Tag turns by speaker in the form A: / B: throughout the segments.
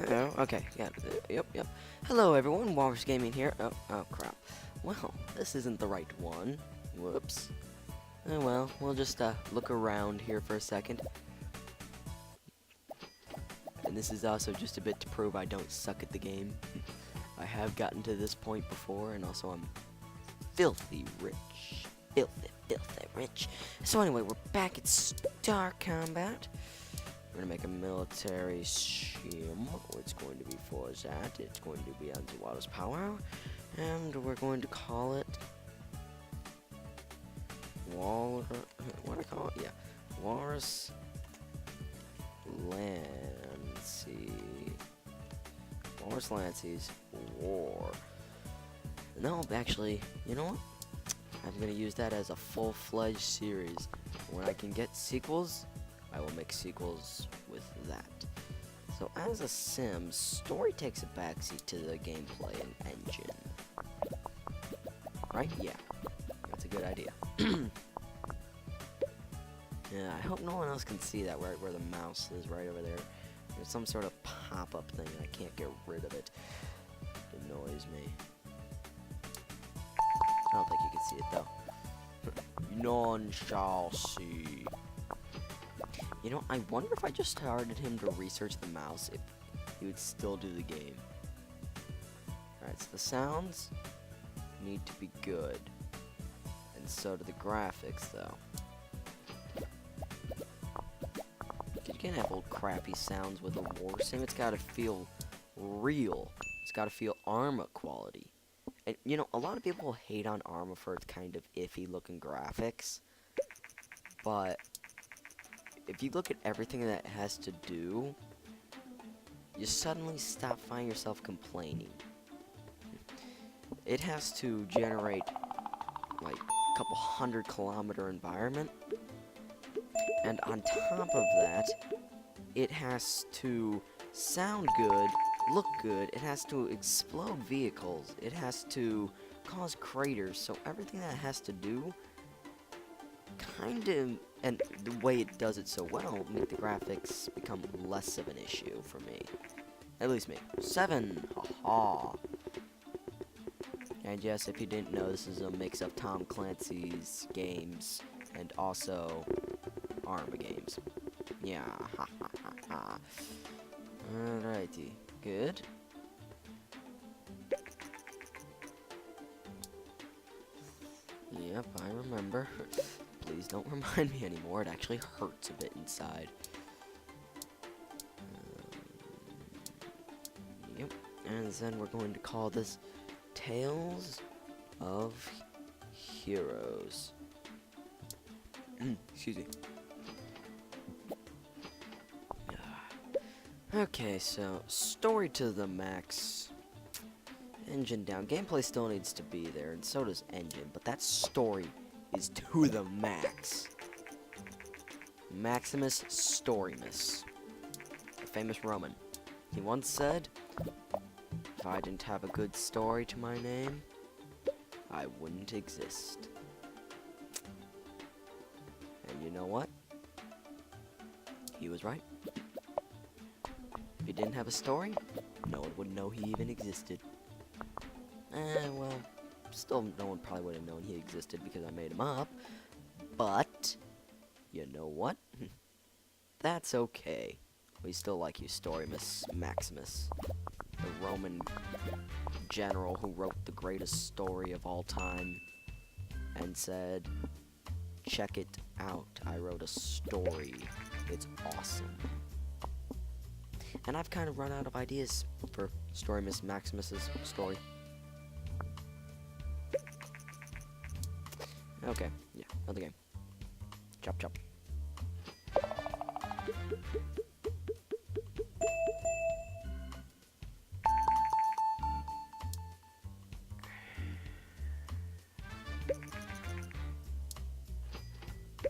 A: Oh, okay, yeah, yep. Hello everyone, Walrus Gaming here. Oh crap. Well, this isn't the right one. Whoops. Oh well, we'll just look around here for a second. And this is also just a bit to prove I don't suck at the game. I have gotten to this point before, and also I'm filthy rich. Filthy rich. So anyway, we're back at Star Combat. We're gonna make a military sim. It's going to be for that. It's going to be on the water's power. And we're going to call it what do I call it? Yeah. Walrus Lancy. Walrus Lancy's War. No, actually, you know what? I'm gonna use that as a full-fledged series. When I can get sequels, I will make sequels with that. So as a sim, story takes a backseat to the gameplay and engine. Right? Yeah. That's a good idea. Yeah, I hope no one else can see that right where the mouse is, right over there. There's some sort of pop-up thing and I can't get rid of it. It annoys me. I don't think you can see it though. None shall see. You know, I wonder if I just started him to research the mouse, if he would still do the game. Alright, so the sounds need to be good. And so do the graphics, though. You can't have old crappy sounds with a war sim. It's gotta feel real. It's gotta feel Arma quality. And, you know, a lot of people hate on Arma for its kind of iffy looking graphics. But if you look at everything that it has to do, you suddenly stop finding yourself complaining. It has to generate like a couple 100-kilometer environment, and on top of that, it has to sound good, look good, it has to explode vehicles, it has to cause craters, so everything that it has to do kind of, and the way it does it so well, make the graphics become less of an issue for me. At least me. 7! Haha! And yes, if you didn't know, this is a mix of Tom Clancy's games and also Arma games. Yeah, ha ha ha ha. Alrighty, good. Yep, I remember. Please don't remind me anymore, it actually hurts a bit inside. Yep, and then we're going to call this Tales of Heroes. Excuse me. Okay, so story to the max. Engine down. Gameplay still needs to be there, and so does engine, but that story is to the max. Maximus Storymus, a famous Roman. He once said, if I didn't have a good story to my name, I wouldn't exist. And you know what? He was right. If he didn't have a story, no one would know he even existed. Well, still no one probably would have known he existed because I made him up. But, you know what? That's okay. We still like you, Storymus Maximus. The Roman general who wrote the greatest story of all time and said, check it out, I wrote a story. It's awesome. And I've kind of run out of ideas for Storymus Maximus's story. Okay, yeah, another game. Chop chop.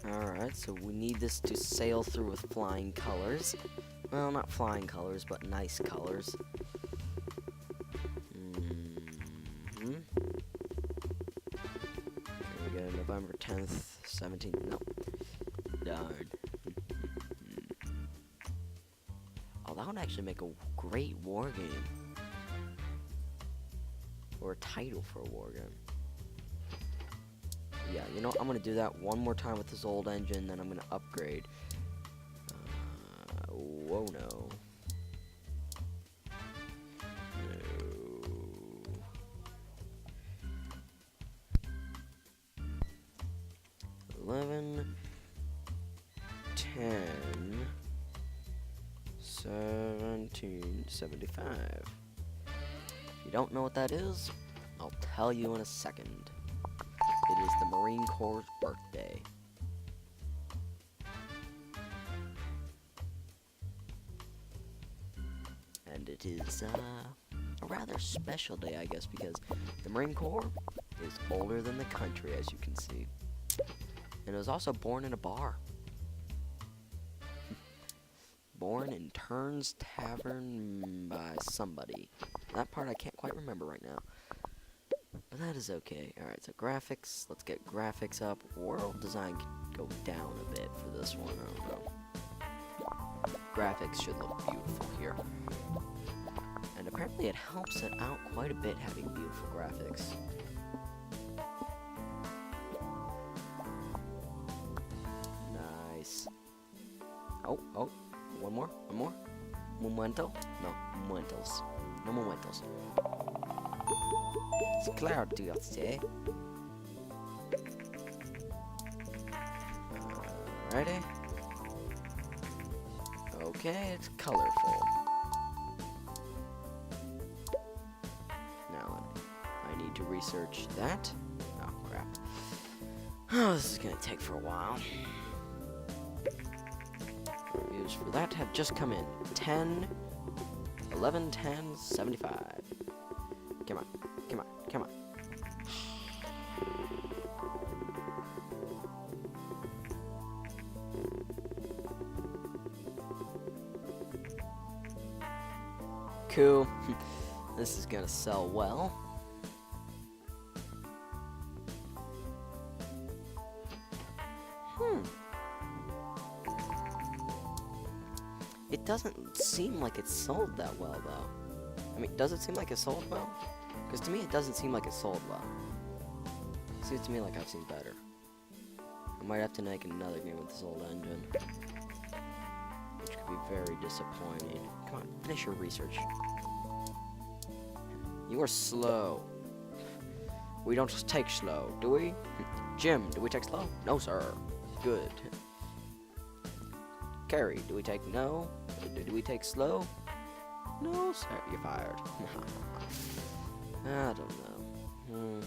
A: Alright, so we need this to sail through with flying colors. Well, not flying colors, but nice colors. Okay, we go November 10th, 17th, no. Darn. Oh, that would actually make a great war game. Or a title for a war game. Yeah, you know, I'm gonna do that one more time with this old engine, then I'm gonna upgrade. Whoa, no. No. 11, 10, 1775. If you don't know what that is, I'll tell you in a second. It is the Marine Corps' birthday. And it is a rather special day, I guess, because the Marine Corps is older than the country, as you can see. And it was also born in a bar. Born in Turns Tavern by somebody. That part I can't quite remember right now. But that is okay. Alright, so graphics. Let's get graphics up. World design can go down a bit for this one. I don't know. Graphics should look beautiful here. And apparently it helps it out quite a bit having beautiful graphics. Nice. Oh. One more? Momento? No, momentos. No momentos. It's clear, do you say? Alrighty. Okay, it's colorful. Now, I need to research that. Oh, crap. Oh, this is gonna take for a while. Reviews for that have just come in. 10, 11, 10, 75. Come on. Cool. This is gonna sell well. It doesn't seem like it's sold that well, though. I mean, does it seem like it's sold well? Because to me, it doesn't seem like it's sold well. It seems to me like I've seen better. I might have to make another game with this old engine. Which could be very disappointing. Come on, finish your research. You are slow. We don't just take slow, do we? Jim, do we take slow? No, sir. Good. Carrie, do we take no? Do we take slow? No, sir. You're fired. I don't know.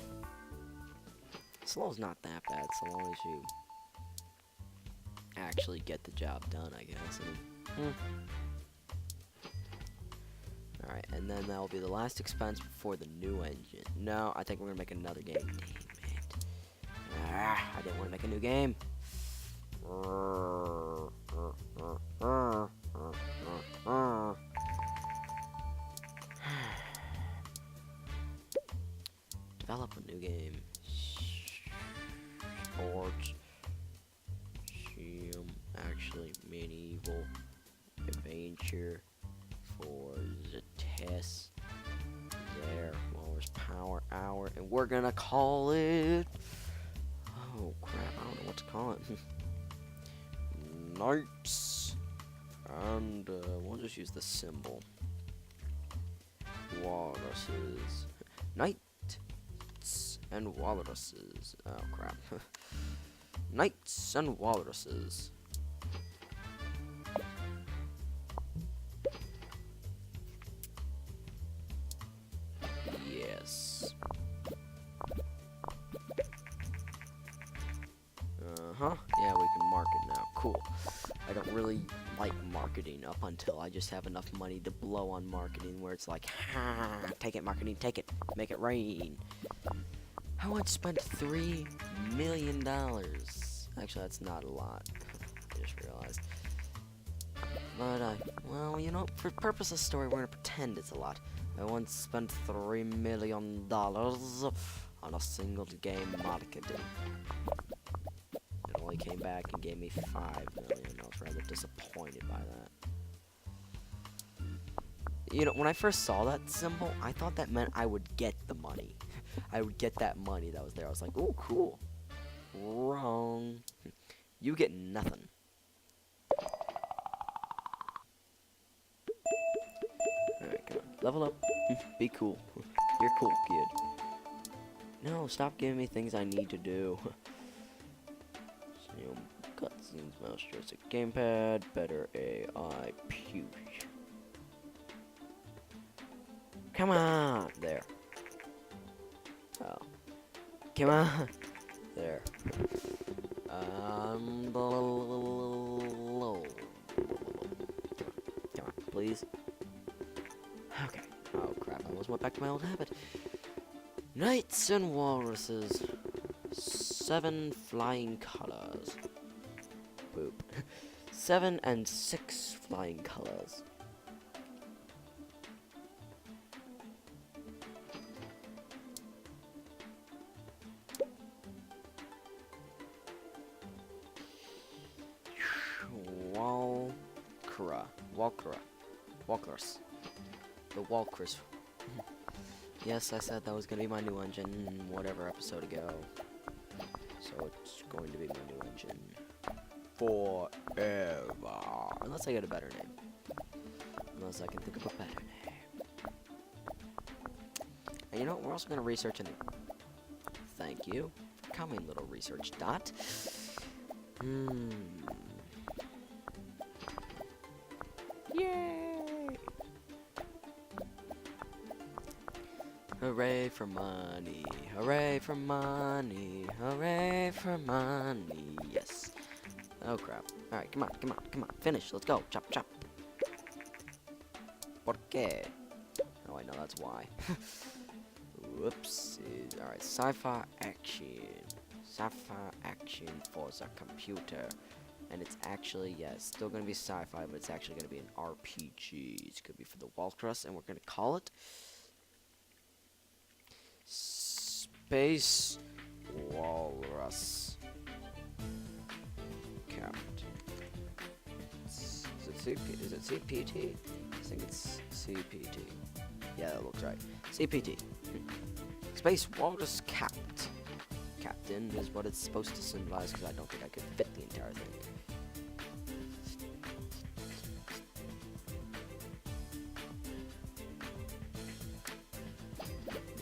A: Slow's not that bad, so long as you actually get the job done, I guess. Alright, and then that'll be the last expense before the new engine. No, I think we're gonna make another game. Damn it. I didn't want to make a new game. Develop a new game. Sports. Actually, medieval. Adventure. For the test. There. Lowers power hour. And we're gonna call it. Oh crap, I don't know what to call it. Knights. And we'll just use the symbol. Walruses. Knights and walruses. Oh crap. Knights and walruses. Yes. Yeah, we can market now. Cool. I don't really like marketing up until I just have enough money to blow on marketing where it's like, ha, take it marketing, take it, make it rain. I would spend $3 million. Actually, that's not a lot. I just realized. But, well, you know, for purpose of story, we're gonna pretend it's a lot. I once spent $3 million on a single game marketing. It only came back and gave me $5 million. I was rather disappointed by that. You know, when I first saw that symbol, I thought that meant I would get the money. I would get that money that was there. I was like, oh, cool. Wrong. You get nothing. Alright, come on. Level up. Be cool. You're cool, kid. No, stop giving me things I need to do. Cutscenes, mouse joystick, gamepad, better AI, pew. Come on! There. Oh. Come on! There. Come on, please. Okay. Oh crap, I almost went back to my old habit. Knights and walruses. 7 flying colors. Boop. 7 and 6 flying colors. Walkers. The Walkers. Yes, I said that was gonna be my new engine whatever episode ago. So it's going to be my new engine. Forever. Unless I get a better name. Unless I can think of a better name. And you know what? We're also gonna research and thank you for coming, little research dot. Yay! Hooray for money, hooray for money, hooray for money, yes. Oh crap. Alright, come on, finish, let's go, chop, chop. ¿Por qué? Oh, I know that's why. Whoops. Alright, sci-fi action. Sci-fi action for the computer. And it's actually, yeah, it's still gonna be sci-fi, but it's actually gonna be an RPG. It's gonna be for the Walrus, and we're gonna call it Space Walrus. Count. Is it CPT? I think it's CPT. Yeah, that looks right. CPT. Space Walrus Capt. Captain is what it's supposed to symbolize, because I don't think I could fit the entire thing.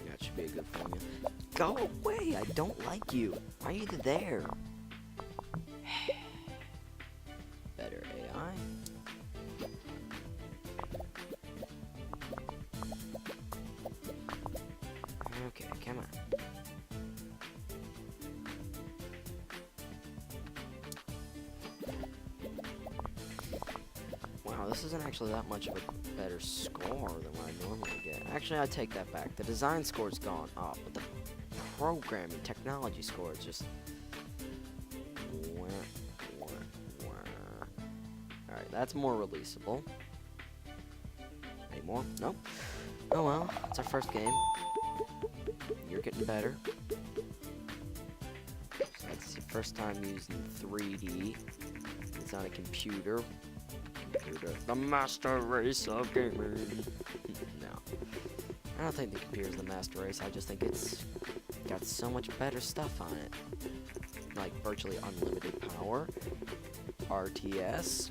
A: That should be a good formula. Go away! I don't like you. Why are you there? Better AI. Okay, come on. Wow, this isn't actually that much of a better score than what I normally get. Actually, I take that back. The design score's gone up, but the programming technology score is just... Alright, that's more releasable. Any more? Nope. Oh well, it's our first game. You're getting better. So that's your first time using 3D. It's on a computer. The master race of gaming. No. I don't think the computer's the master race. I just think it's got so much better stuff on it. Like virtually unlimited power. RTS.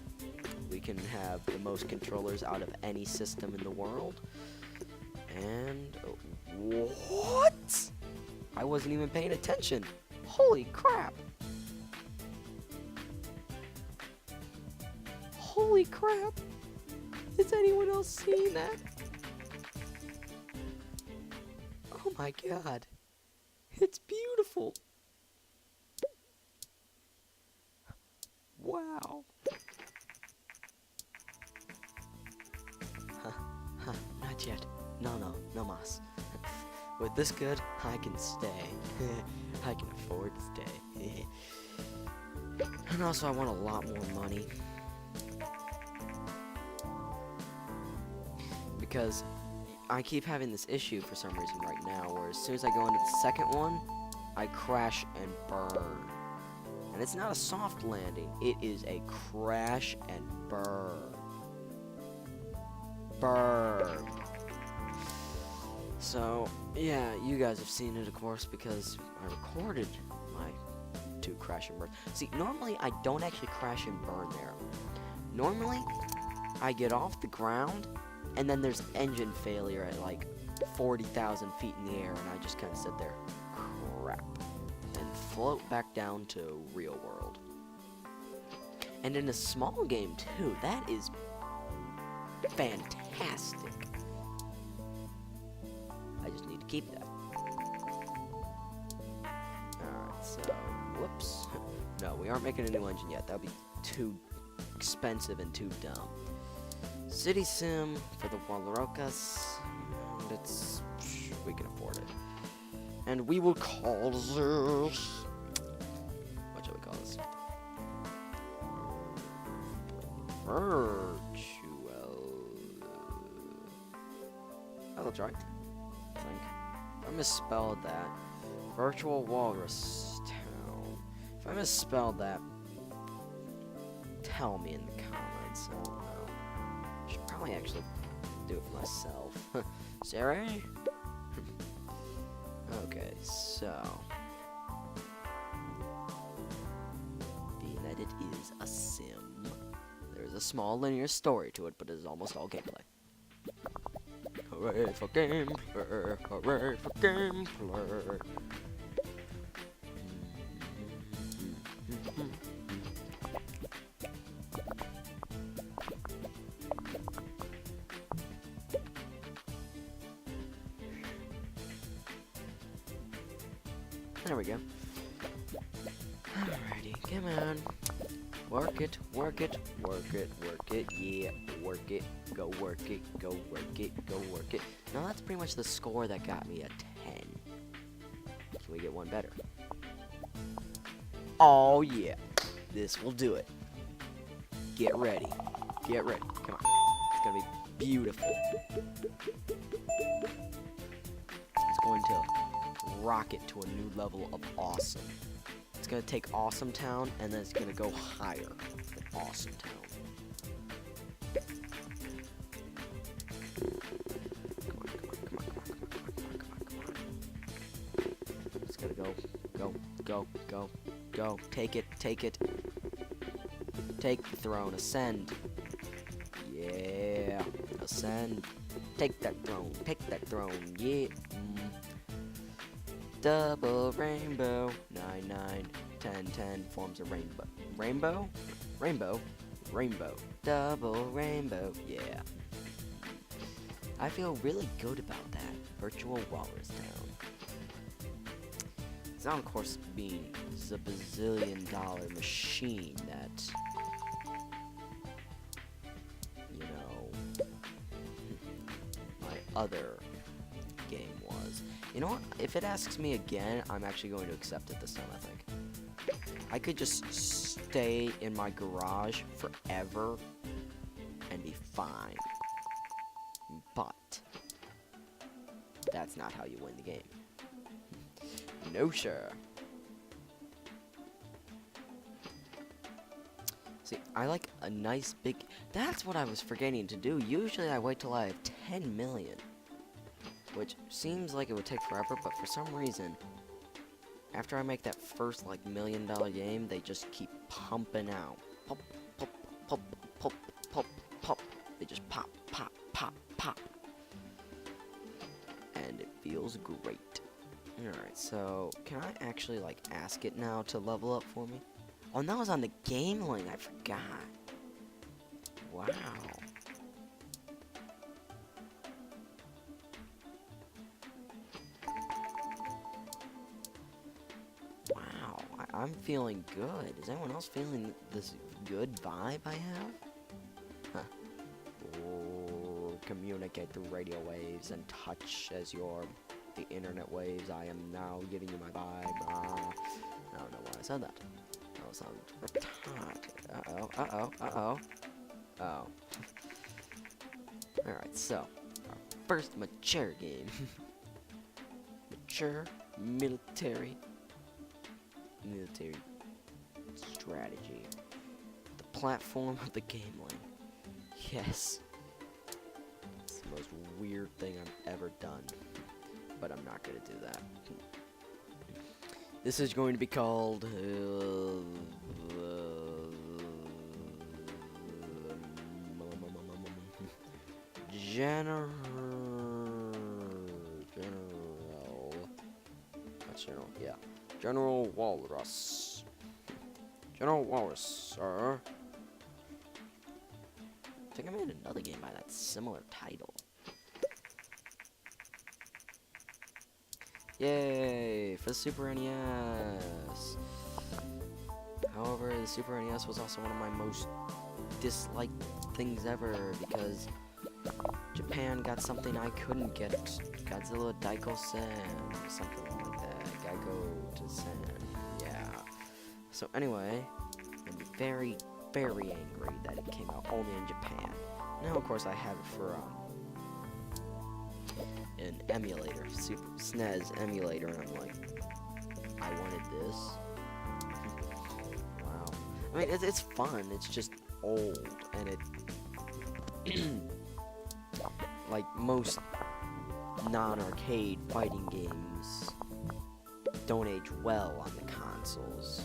A: We can have the most controllers out of any system in the world. And... what? I wasn't even paying attention. Holy crap. Holy crap! Has anyone else seen that? Oh my god. It's beautiful. Wow. Not yet. No mas. With this good, I can stay. I can afford to stay. And also, I want a lot more money. Because I keep having this issue for some reason right now, where as soon as I go into the second one, I crash and burn. And it's not a soft landing, it is a crash and burn. burn. So, yeah, you guys have seen it, of course, because I recorded my 2 crash and burn. See, normally I don't actually crash and burn there. Normally, I get off the ground, and then there's engine failure at like 40,000 feet in the air, and I just kind of sit there, crap, and float back down to real world. And in a small game, too, that is fantastic. I just need to keep that. Alright, so, whoops. No, we aren't making a new engine yet. That would be too expensive and too dumb. City Sim for the Walrocas. We can afford it. And we will call this... What shall we call this? Virtual... Oh, that's right. I think. I misspelled that. Virtual Walrus Town. If I misspelled that, tell me in the comments. I don't know. I should probably actually do it for myself. Sarah? Okay, so... being that it is a sim, there's a small linear story to it, but it is almost all gameplay. Hooray for gameplay! Hooray for gameplay! There we go. Alrighty, come on. Work it, work it, work it, work it, yeah, work it, go work it, go work it, go work it. Now that's pretty much the score that got me a 10. Can we get one better? Oh yeah, this will do it. Get ready, get ready, come on. It's gonna be beautiful. It's going to rocket to a new level of awesome. It's gonna take Awesome Town, and then it's gonna go higher than Awesome Town. Come on, come on, come on, come on, come on, come on, come on, come on. It's gonna go, go, go, go, go. Take it, take it. Take the throne, ascend. Yeah, ascend. Take that throne, yeah. Double rainbow, 9, 9, 10, 10 forms a rainbow. Rainbow? Rainbow? Rainbow. Double rainbow, yeah. I feel really good about that. Virtual Walrus Town. It's not, of course, being the bazillion-dollar machine that, you know, my other game was. You know what? If it asks me again, I'm actually going to accept it this time, I think. I could just stay in my garage forever and be fine. But that's not how you win the game. No, sir. See, I like a nice big... That's what I was forgetting to do. Usually I wait till I have 10 million. Which seems like it would take forever, but for some reason, after I make that first, like, $1 million game, they just keep pumping out. Pop, pop, pop, pop, pop, pop. They just pop, pop, pop, pop. And it feels great. Alright, so, can I actually, like, ask it now to level up for me? Oh, and that was on the game link, I forgot. Wow. I'm feeling good. Is anyone else feeling this good vibe I have? Huh. Oh, communicate through radio waves and touch as the internet waves. I am now giving you my vibe. I don't know why I said that. That sounds retarded. Uh-oh. Oh. Alright, so, our first mature game. Mature military strategy. The platform of the game link. Yes. the most weird thing I've ever done. But I'm not gonna do that. This is going to be called General. That's General. Yeah, General Walrus. General Walrus, sir. I think I made another game by that similar title. Yay, for the Super NES. However, the Super NES was also one of my most disliked things ever because Japan got something I couldn't get. Godzilla Daiko-san, something like that. Geico-to-san, yeah. So anyway, I'm very, very angry that it came out only in Japan. Now, of course, I have it for, an emulator, Super SNES emulator, and I'm like, I wanted this. Wow. I mean, it's fun, it's just old, and it, like most non-arcade fighting games, don't age well on the consoles.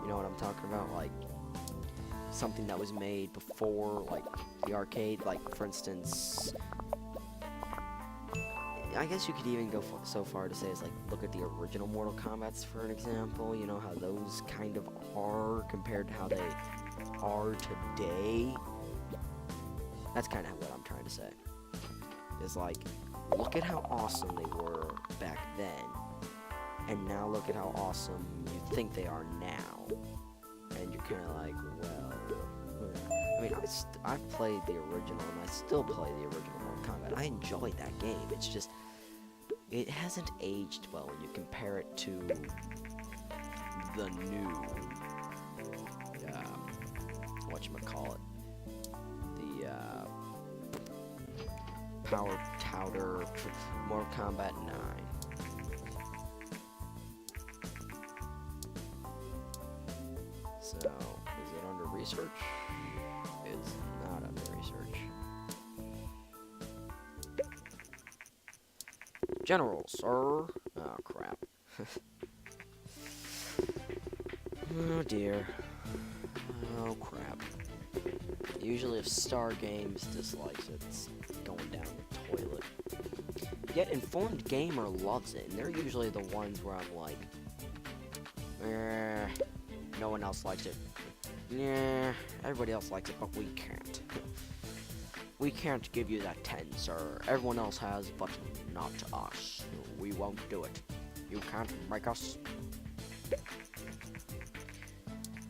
A: You know what I'm talking about? Like, something that was made before, like, the arcade, like, for instance, I guess you could even go so far to say as, like, look at the original Mortal Kombats for an example, you know, how those kind of are compared to how they are today. That's kind of what I'm trying to say. Is like, look at how awesome they were back then, and now look at how awesome you think they are now. And you're kind of like, well, I mean, I've played the original, and I still play the original Mortal Kombat. I enjoyed that game. It's just, it hasn't aged well when you compare it to the new, whatchamacallit, the, Power Powder Mortal Kombat 9. So, is it under research? It's not under research. General, sir. Oh, crap. Oh, dear. Oh, crap. Usually if Star Games dislikes it, it's going down the toilet. Yet Informed Gamer loves it, and they're usually the ones where I'm like, no one else likes it. Yeah, everybody else likes it, but we can't. We can't give you that 10, sir. Everyone else has, but not us. We won't do it. You can't make us.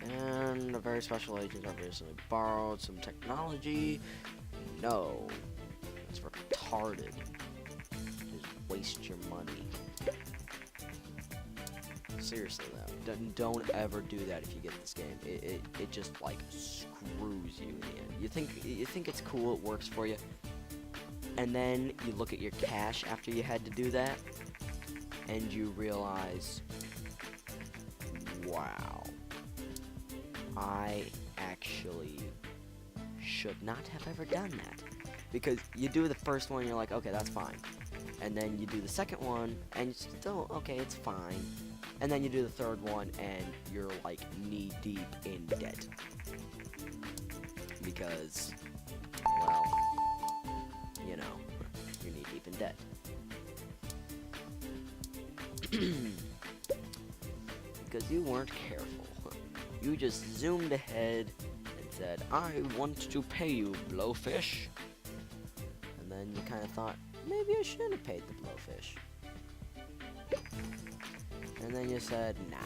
A: And the very special agents obviously borrowed some technology. No. That's retarded. Just waste your money. Seriously though, don't ever do that if you get this game. It just like screws you in the end. You think it's cool, it works for you, and then you look at your cash after you had to do that, and you realize, wow, I actually should not have ever done that. Because you do the first one, you're like, okay, that's fine, and then you do the second one, and you're still, okay, it's fine. And then you do the third one, and you're, like, knee-deep in debt. Because, well, you know, you're knee-deep in debt. Because you weren't careful. You just zoomed ahead and said, I want to pay you, Blowfish. And then you kind of thought, maybe I shouldn't have paid the Blowfish. And then you said, nah.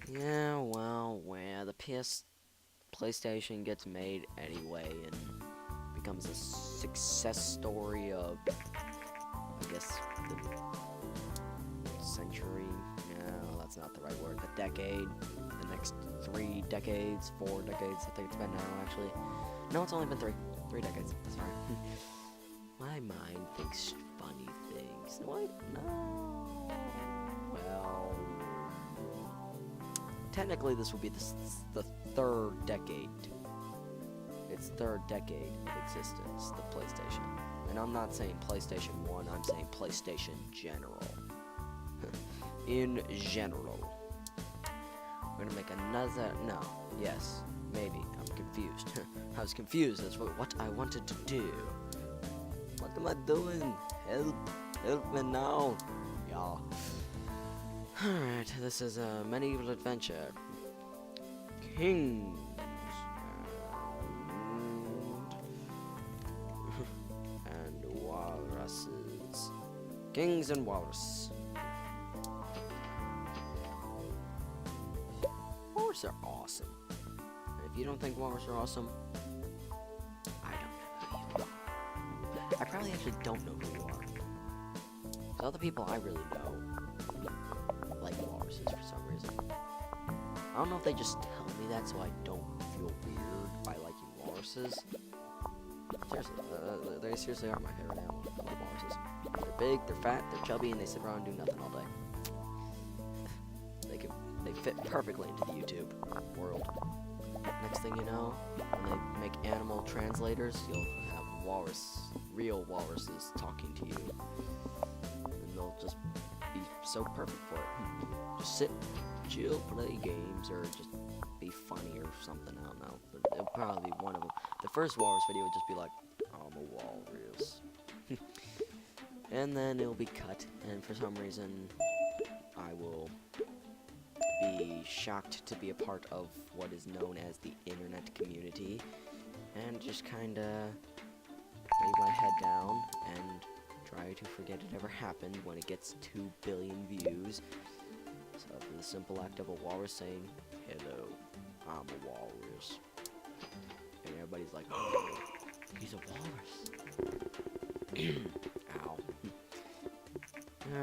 A: Yeah, well, where the PlayStation gets made anyway and becomes a success story of, I guess, the century. No, that's not the right word. The decade. The next 3 decades, 4 decades, I think it's been now, actually. No, it's only been 3 decades, sorry. My mind thinks funny things. What? No. Well, technically this will be the third decade. Its third decade of existence, the PlayStation. And I'm not saying PlayStation 1, I'm saying PlayStation General. In general. We're gonna make another, no, yes, maybe, I'm confused. I was confused as to what I wanted to do. What am I doing? Help me now. Yeah. Alright, this is a medieval adventure. Kings. And walruses. Kings and walrus. Walrus are awesome. And if you don't think walrus are awesome, I don't know who you are. I probably actually don't know who you are. The other people I really know like walruses for some reason. I don't know if they just tell me that so I don't feel weird by liking walruses. Seriously, they seriously are my favorite animal. I love walruses. They're big, they're fat, they're chubby, and they sit around and do nothing all day. They fit perfectly into the YouTube world. Next thing you know, when they make animal translators, you'll have real walruses talking to you. And they'll just be so perfect for it. Just sit, chill, play games, or just be funny or something, I don't know. But it'll probably be one of them. The first walrus video would just be like, I'm a walrus. And then it'll be cut, and for some reason, I will be shocked to be a part of what is known as the internet community, and just kinda lay my head down and try to forget it ever happened when it gets 2 billion views. So for the simple act of a walrus saying, hello, I'm a walrus. And everybody's like, oh, he's a walrus. Ow.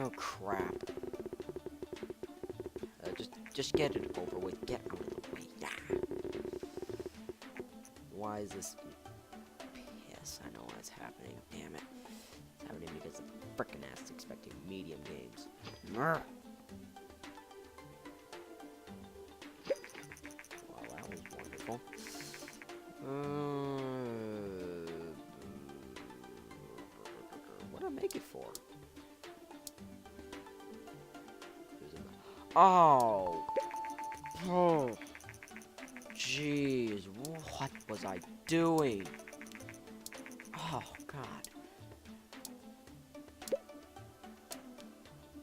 A: Oh, crap. Just get it over with. Get out of the way. Yeah. Why is this? Yes, I know why it's happening. Damn it. It's happening because the frickin' ass is expecting medium games. Well, that was wonderful. What did I make it for? Oh. Oh. Jeez. What was I doing? Oh, God.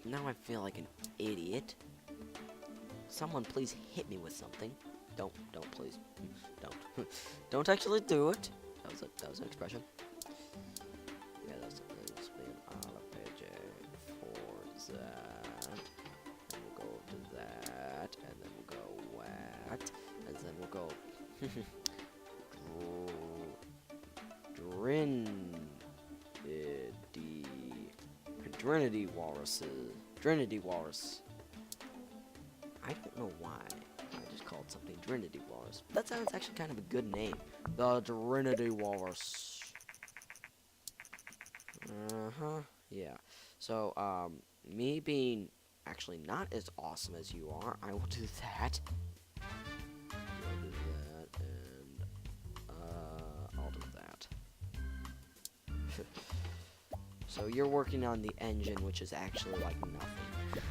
A: Now I feel like an idiot. Someone please hit me with something. Don't please. Don't. Don't actually do it. That was an expression. Yeah, that's an arpeggio for that. And we'll go to that, and then we'll go whack, and then we'll go Drinity walruses. Drinity walrus. I don't know why I just called something Drinity walrus. That sounds actually kind of a good name. The Drinity walrus. Yeah. So, me being actually not as awesome as you are, I will do that. I'll do that, and, I'll do that. So you're working on the engine, which is actually like nothing.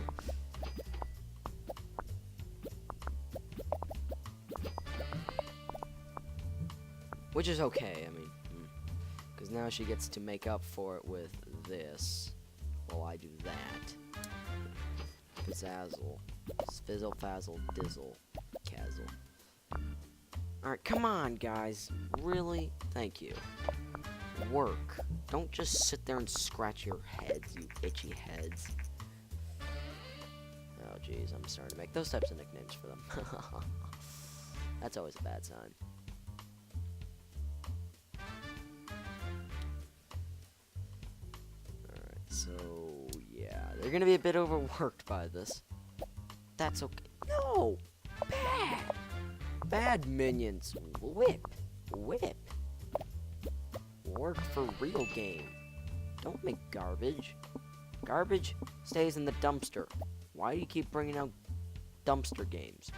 A: Which is okay, I mean, because now she gets to make up for it with this, while I do that. Pizzazzle. Fizzle, fazzle, dizzle, cazzle. Alright, come on, guys. Really? Thank you. Work. Don't just sit there and scratch your heads, you itchy heads. Oh, jeez, I'm starting to make those types of nicknames for them. That's always a bad sign. Alright, so, yeah. They're gonna be a bit overworked by this. That's okay. No! Bad! Bad minions. Whip. Whip. Work for real game. Don't make garbage. Garbage stays in the dumpster. Why do you keep bringing out dumpster games?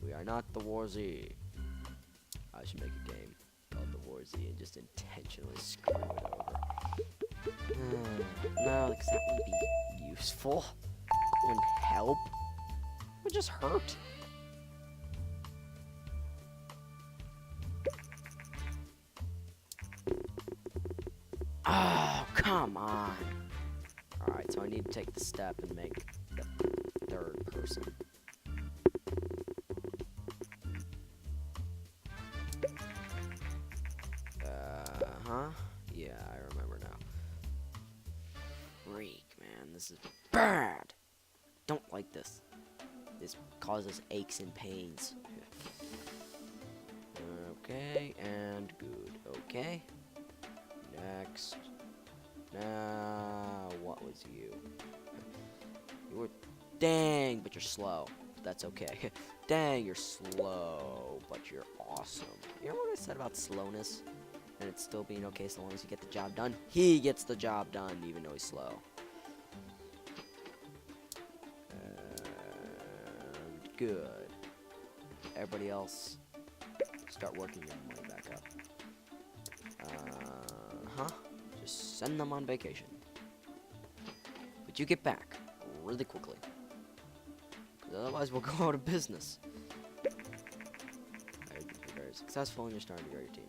A: We are not the War Z. I should make a game called the War Z and just intentionally screw it over. No, because that wouldn't be useful. It wouldn't help. It would just hurt. Oh, come on. Alright, so I need to take the step and make the third person. Yeah, I remember now. Freak, man, this is bad. Don't like this. This causes aches and pains. Okay, and good. Okay. Next. Now, what was you? You were... Dang, but you're slow. But that's okay. Dang, you're slow, but you're awesome. You remember what I said about slowness? And it's still being okay so long as you get the job done? He gets the job done, even though he's slow. Good. Everybody else, start working your money back up. Just send them on vacation. But you get back really quickly. Because otherwise we'll go out of business. You're very successful and you're starting to grow your team.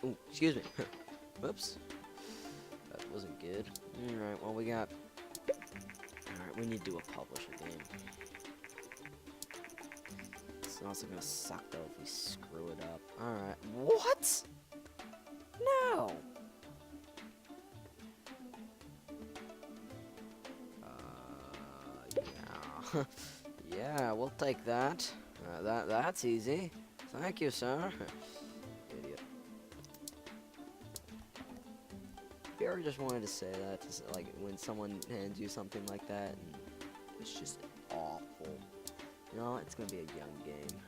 A: Ooh, excuse me. Whoops. That wasn't good. Alright, well we got... Alright, we need to do a publisher game. It's also gonna suck though if we screw it up. Alright. What? No! Yeah. Yeah, we'll take that. That's easy. Thank you, sir. Idiot. You ever just wanted to say that, like when someone hands you something like that, and it's just awful. You know, it's gonna be a young game,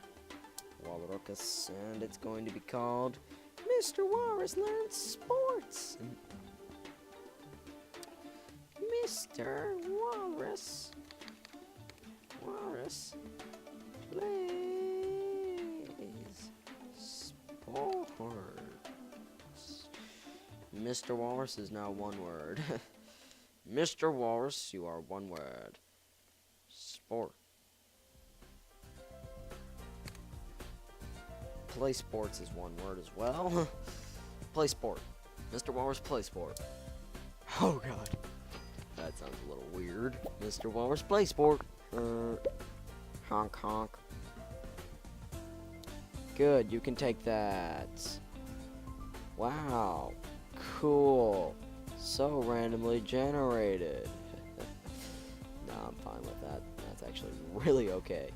A: Walrus, and it's going to be called Mr. Walrus Learns Sports. Mr. Walrus plays sports. Mr. Walrus is now one word. Mr. Walrus, you are one word. Sport. Play sports is one word as well. Play sport. Mr. Walrus, play sport. Oh god. That sounds a little weird. Mr. Walrus, play sport. Honk honk. Good, you can take that. Wow. Cool. So randomly generated. No, I'm fine with that. That's actually really okay.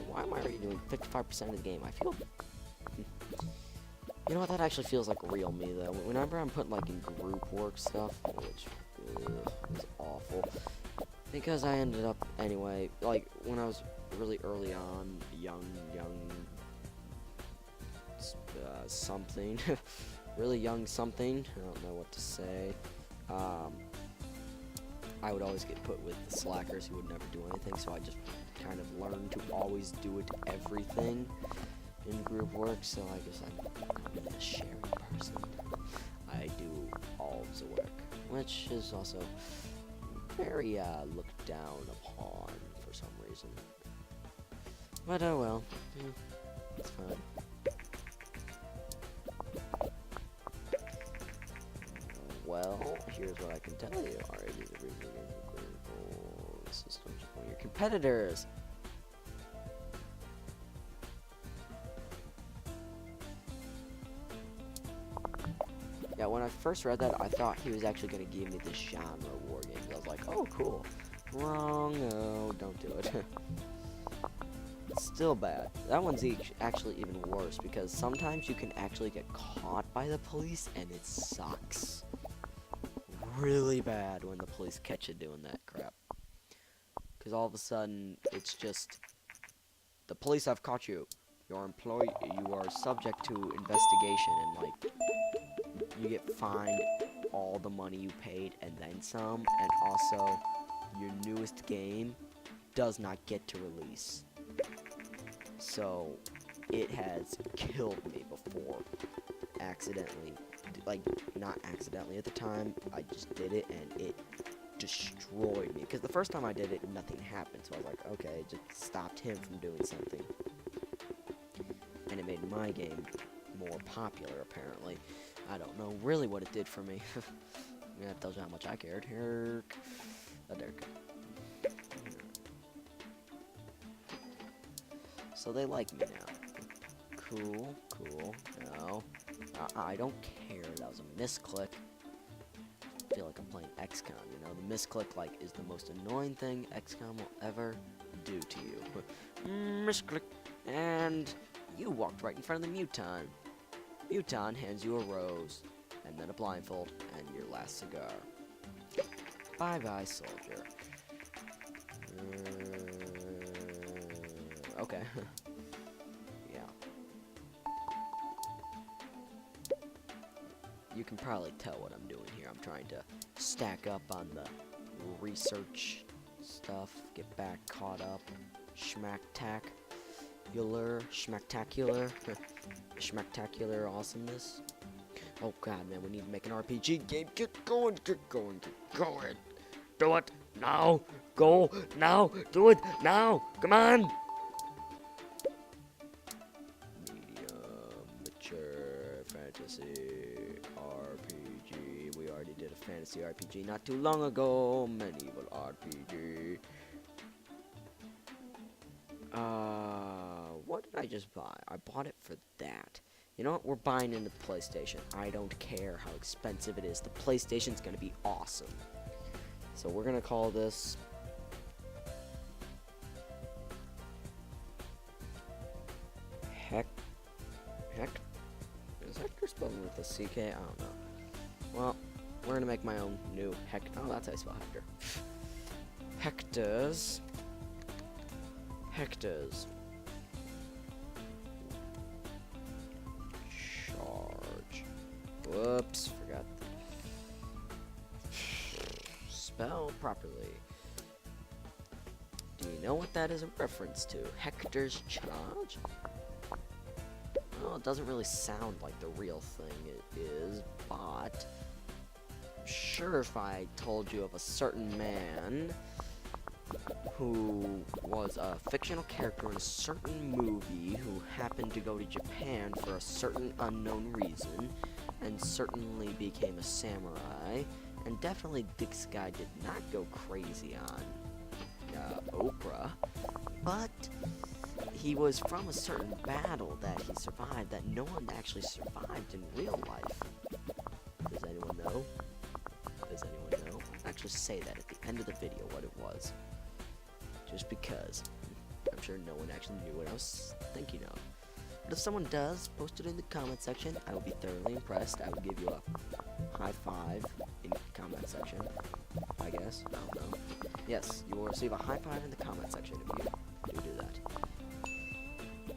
A: Why am I already doing 55% of the game? I feel... You know what? That actually feels like real me, though. Whenever I'm putting, like, in group work stuff, which is awful. Because I ended up, anyway, like, when I was really early on, young, something. Really young something. I don't know what to say. I would always get put with the slackers who would never do anything, so I just kind of learned to always do it everything in group work, so I guess I'm a sharing person. I do all of the work, which is also very looked down upon for some reason. But oh well, it's fine. Well, here's what I can tell you. Alright, these are critical systems for your competitors. Yeah, when I first read that, I thought he was actually going to give me this genre war game. I was like, oh, cool. Wrong, no, don't do it. Still bad. That one's actually even worse, because sometimes you can actually get caught by the police, and it sucks. Really bad when the police catch you doing that crap. Because all of a sudden, it's just, the police have caught you. you are subject to investigation, and like you get fined all the money you paid and then some, and also your newest game does not get to release. So it has killed me before, accidentally. Like, not accidentally at the time, I just did it and it destroyed me. Because the first time I did it, nothing happened, so I was like, okay, it just stopped him from doing something. And it made my game more popular, apparently. I don't know really what it did for me. Yeah, that tells you how much I cared. Here, oh, there it goes. So they like me now. Cool, cool. No, I don't care. That was a misclick. I feel like I'm playing XCOM. You know, the misclick like is the most annoying thing XCOM will ever do to you. Misclick, and you walked right in front of the Muton. Muton hands you a rose, and then a blindfold, and your last cigar. Bye-bye, soldier. Okay. Yeah. You can probably tell what I'm doing here. I'm trying to stack up on the research stuff, get back caught up. Schmacktacular awesomeness. Oh god, man, we need to make an RPG game. Get going, get going, get going. Do it now. Go now. Do it now. Come on. Medium, mature, fantasy, RPG. We already did a fantasy RPG not too long ago. Medieval RPG. What did I just buy? I bought it for that. You know what? We're buying into the PlayStation. I don't care how expensive it is. The PlayStation's gonna be awesome. So we're gonna call this... Is Hector spelled with a CK? I don't know. Well, we're gonna make my own new Hector. Oh, that's how I spell Hector. Hectors. Charge. Whoops, forgot. Spell properly. Do you know what that is a reference to? Hector's charge? Well, it doesn't really sound like the real thing it is, but sure, if I told you of a certain man who was a fictional character in a certain movie who happened to go to Japan for a certain unknown reason, and certainly became a samurai, and definitely this guy did not go crazy on Oprah, but he was from a certain battle that he survived that no one actually survived in real life. Does anyone know? Does anyone know? I'll actually say that at the end of the video what it was. Just because I'm sure no one actually knew what I was thinking of. But if someone does, post it in the comment section. I will be thoroughly impressed. I will give you a high five in the comment section, I guess. I don't know. Yes, you will receive a high five in the comment section if you do that.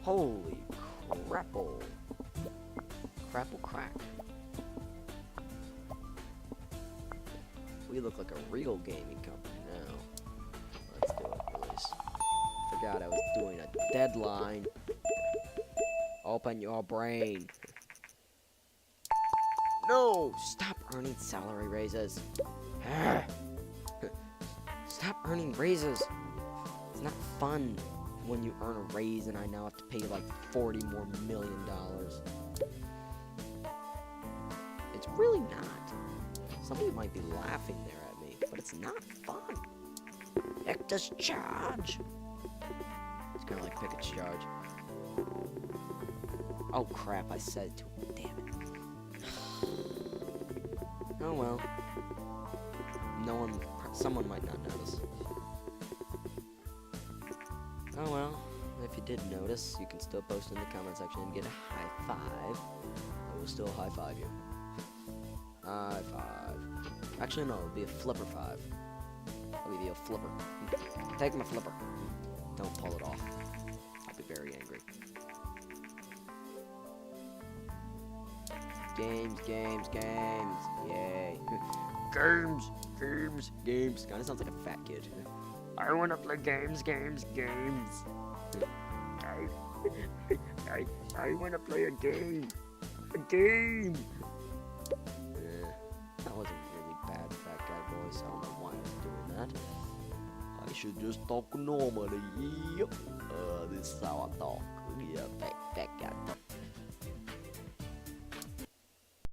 A: Holy crapple. Crapple crack. We look like a real gaming company now. Let's do it, release. Forgot I was doing a deadline. Open your brain. No! Stop earning salary raises. Stop earning raises. It's not fun when you earn a raise and I now have to pay you like $40 more million. It's really not. Somebody might be laughing there at me, but it's not fun. Hector's charge. It's kind of like Pickett's charge. Oh crap, I said it to him. Damn it. Oh well. Someone might not notice. Oh well. If you did notice, you can still post in the comment section and get a high five. I will still high five you. High five. Actually, no, it'll be a flipper five. I'll give you a flipper. Take my flipper. Don't pull it off. I'll be very angry. games. Yay. Games. Kinda sounds like a fat kid. I wanna play games. I wanna play a game. That was a really bad fat guy voice. I don't know why I'm doing that. I should just talk normally. Yep. This is how I talk. Yeah, fat guy talk.